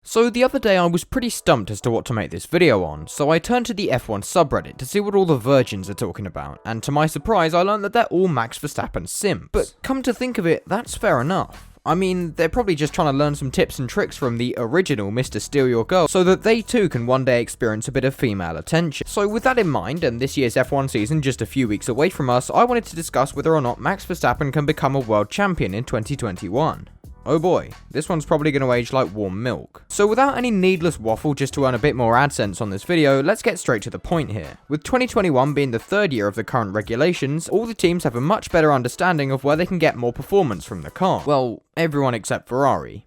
So the other day I was pretty stumped as to what to make this video on, so I turned to the F1 subreddit to see what all the virgins are talking about, and to my surprise I learned that they're all Max Verstappen simps. But come to think of it, that's fair enough. I mean, they're probably just trying to learn some tips and tricks from the original Mr. Steal Your Girl, so that they too can one day experience a bit of female attention. So with that in mind, and this year's F1 season just a few weeks away from us, I wanted to discuss whether or not Max Verstappen can become a world champion in 2021. Oh boy, this one's probably going to age like warm milk. So without any needless waffle just to earn a bit more AdSense on this video, let's get straight to the point here. With 2021 being the third year of the current regulations, all the teams have a much better understanding of where they can get more performance from the car. Well, everyone except Ferrari.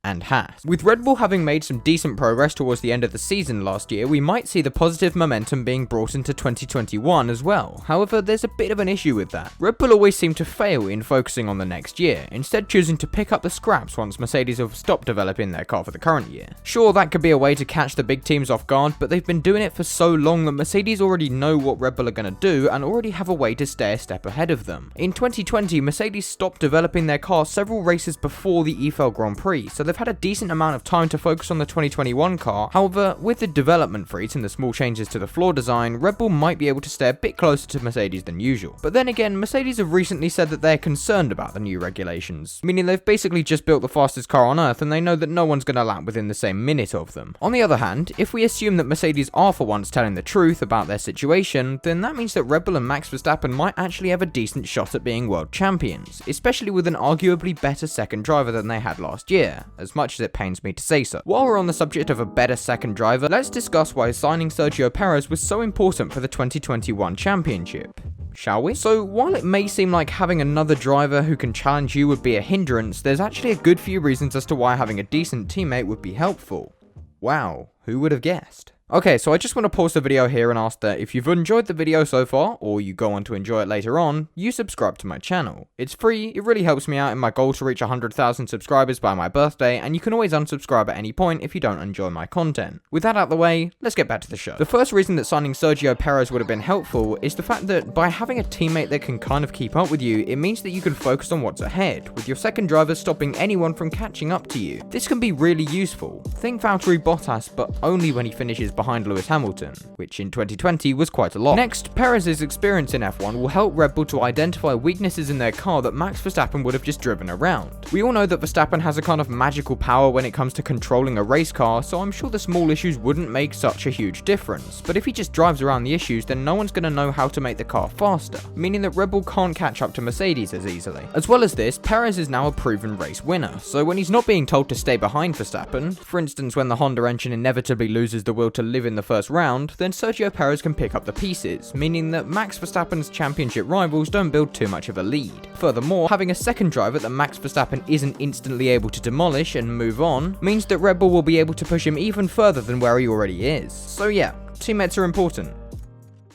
And Haas. With Red Bull having made some decent progress towards the end of the season last year, we might see the positive momentum being brought into 2021 as well. However, there's a bit of an issue with that. Red Bull always seem to fail in focusing on the next year, instead choosing to pick up the scraps once Mercedes have stopped developing their car for the current year. Sure, that could be a way to catch the big teams off guard, but they've been doing it for so long that Mercedes already know what Red Bull are going to do and already have a way to stay a step ahead of them. In 2020, Mercedes stopped developing their car several races before the EFL Grand Prix, so they've had a decent amount of time to focus on the 2021 car. However, with the development freeze and the small changes to the floor design, Red Bull might be able to stay a bit closer to Mercedes than usual. But then again, Mercedes have recently said that they're concerned about the new regulations, meaning they've basically just built the fastest car on earth and they know that no one's going to lap within the same minute of them. On the other hand, if we assume that Mercedes are for once telling the truth about their situation, then that means that Red Bull and Max Verstappen might actually have a decent shot at being world champions, especially with an arguably better second driver than they had last year, as much as it pains me to say so. While we're on the subject of a better second driver, let's discuss why signing Sergio Perez was so important for the 2021 championship. Shall we? So while it may seem like having another driver who can challenge you would be a hindrance, there's actually a good few reasons as to why having a decent teammate would be helpful. Wow, who would have guessed? Okay, so I just want to pause the video here and ask that if you've enjoyed the video so far, or you go on to enjoy it later on, you subscribe to my channel. It's free, it really helps me out in my goal to reach 100,000 subscribers by my birthday, and you can always unsubscribe at any point if you don't enjoy my content. With that out the way, let's get back to the show. The first reason that signing Sergio Perez would have been helpful is the fact that by having a teammate that can kind of keep up with you, it means that you can focus on what's ahead, with your second driver stopping anyone from catching up to you. This can be really useful. Think Valtteri Bottas, but only when he finishes behind Lewis Hamilton, which in 2020 was quite a lot. Next, Perez's experience in F1 will help Red Bull to identify weaknesses in their car that Max Verstappen would have just driven around. We all know that Verstappen has a kind of magical power when it comes to controlling a race car, so I'm sure the small issues wouldn't make such a huge difference, but if he just drives around the issues, then no one's going to know how to make the car faster, meaning that Red Bull can't catch up to Mercedes as easily. As well as this, Perez is now a proven race winner, so when he's not being told to stay behind Verstappen, for instance when the Honda engine inevitably loses the will to live in the first round, then Sergio Perez can pick up the pieces, meaning that Max Verstappen's championship rivals don't build too much of a lead. Furthermore, having a second driver that Max Verstappen isn't instantly able to demolish and move on means that Red Bull will be able to push him even further than where he already is. So yeah, teammates are important.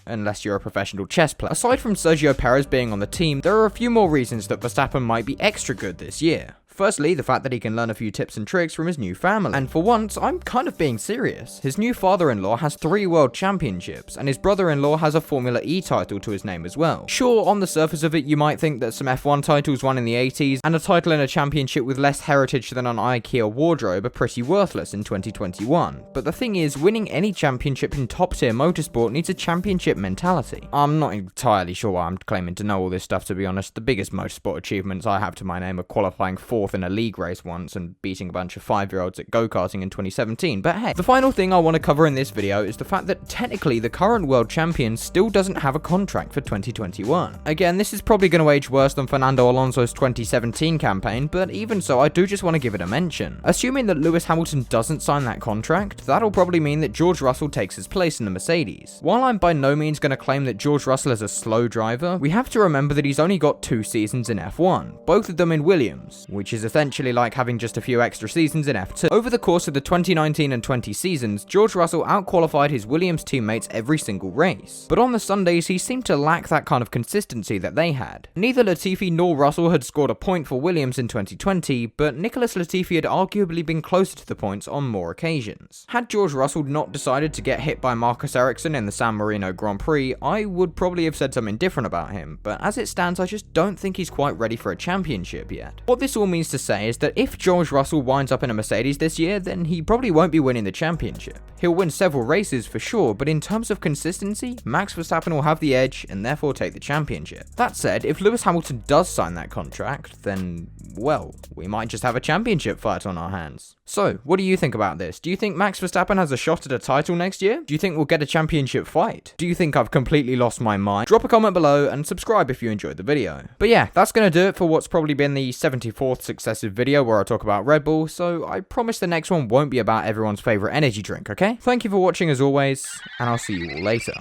Unless you're a professional chess player. Aside from Sergio Perez being on the team, there are a few more reasons that Verstappen might be extra good this year. Firstly, the fact that he can learn a few tips and tricks from his new family. And for once, I'm kind of being serious. His new father-in-law has 3 world championships, and his brother-in-law has a Formula E title to his name as well. Sure, on the surface of it, you might think that some F1 titles won in the 80s, and a title in a championship with less heritage than an IKEA wardrobe are pretty worthless in 2021. But the thing is, winning any championship in top-tier motorsport needs a championship mentality. I'm not entirely sure why I'm claiming to know all this stuff, to be honest. The biggest motorsport achievements I have to my name are qualifying 4th in a league race once and beating a bunch of 5-year-olds at go-karting in 2017, but hey. The final thing I want to cover in this video is the fact that technically the current world champion still doesn't have a contract for 2021. Again, this is probably going to age worse than Fernando Alonso's 2017 campaign, but even so, I do just want to give it a mention. Assuming that Lewis Hamilton doesn't sign that contract, that'll probably mean that George Russell takes his place in the Mercedes. While I'm by no means going to claim that George Russell is a slow driver, we have to remember that he's only got 2 seasons in F1, both of them in Williams, which is essentially like having just a few extra seasons in F2. Over the course of the 2019 and 20 seasons, George Russell outqualified his Williams teammates every single race. But on the Sundays, he seemed to lack that kind of consistency that they had. Neither Latifi nor Russell had scored a point for Williams in 2020, but Nicholas Latifi had arguably been closer to the points on more occasions. Had George Russell not decided to get hit by Marcus Ericsson in the San Marino Grand Prix, I would probably have said something different about him, but as it stands, I just don't think he's quite ready for a championship yet. What this all means is to say is that if George Russell winds up in a Mercedes this year, then he probably won't be winning the championship. He'll win several races for sure, but in terms of consistency, Max Verstappen will have the edge and therefore take the championship. That said, if Lewis Hamilton does sign that contract, then, well, we might just have a championship fight on our hands. So, what do you think about this? Do you think Max Verstappen has a shot at a title next year? Do you think we'll get a championship fight? Do you think I've completely lost my mind? Drop a comment below and subscribe if you enjoyed the video. But yeah, that's gonna do it for what's probably been the 74th successive video where I talk about Red Bull, so I promise the next one won't be about everyone's favourite energy drink, okay? Thank you for watching as always, and I'll see you all later.